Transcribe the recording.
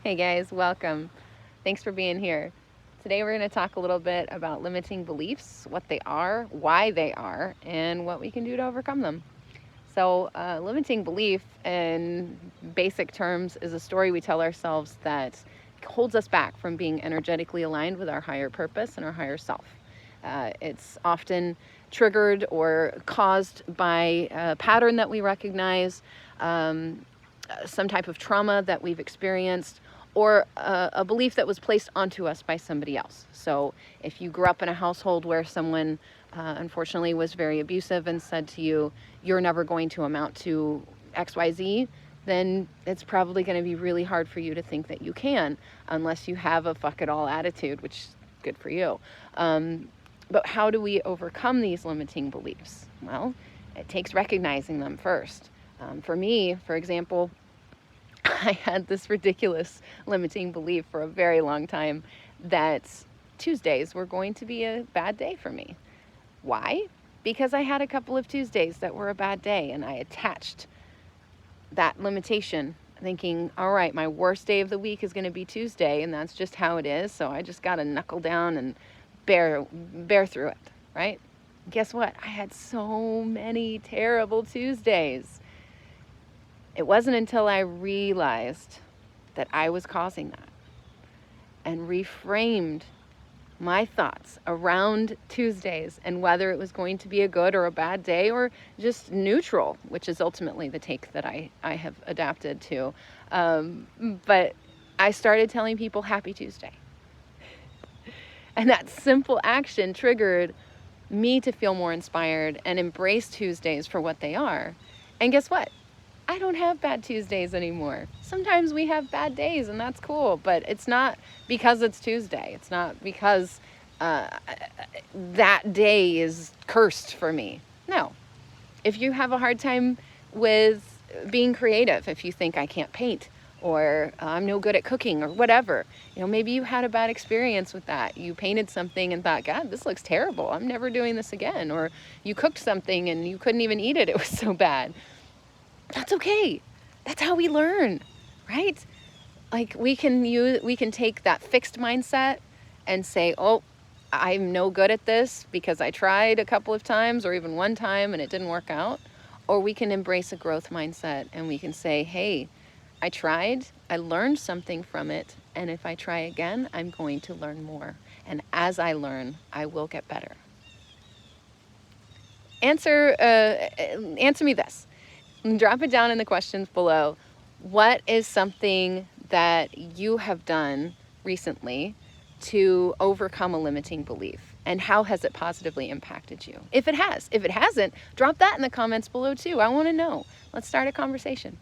Hey guys, welcome. Thanks for being here. Today we're going to talk a little bit about limiting beliefs, what they are, why they are, and what we can do to overcome them. So, limiting belief in basic terms is a story we tell ourselves that holds us back from being energetically aligned with our higher purpose and our higher self. It's often triggered or caused by a pattern that we recognize, some type of trauma that we've experienced, or a belief that was placed onto us by somebody else. So if you grew up in a household where someone unfortunately was very abusive and said to you, you're never going to amount to XYZ, then it's probably going to be really hard for you to think that you can, unless you have a fuck it all attitude, which is good for you. But how do we overcome these limiting beliefs? Well, it takes recognizing them first. For me, for example, I had this ridiculous limiting belief for a very long time that Tuesdays were going to be a bad day for me. Why? Because I had a couple of Tuesdays that were a bad day, and I attached that limitation thinking, all right, my worst day of the week is going to be Tuesday, and that's just how it is, so I just got to knuckle down and bear through it, right? Guess what? I had so many terrible Tuesdays. It wasn't until I realized that I was causing that and reframed my thoughts around Tuesdays and whether it was going to be a good or a bad day or just neutral, which is ultimately the take that I have adapted to. But I started telling people Happy Tuesday. And that simple action triggered me to feel more inspired and embrace Tuesdays for what they are. And guess what? I don't have bad Tuesdays anymore. Sometimes we have bad days, and that's cool, but it's not because it's Tuesday. It's not because that day is cursed for me. No. If you have a hard time with being creative, if you think I can't paint, or I'm no good at cooking, or whatever, maybe you had a bad experience with that. You painted something and thought, God, this looks terrible. I'm never doing this again. Or you cooked something and you couldn't even eat it. It was so bad. That's okay. That's how we learn, right? Like we can take that fixed mindset and say, oh, I'm no good at this because I tried a couple of times or even one time and it didn't work out. Or we can embrace a growth mindset and we can say, hey, I tried, I learned something from it, and if I try again, I'm going to learn more. And as I learn, I will get better. Answer me this. Drop it down in the questions below. What is something that you have done recently to overcome a limiting belief? And how has it positively impacted you? If it has. If it hasn't, drop that in the comments below too. I want to know. Let's start a conversation.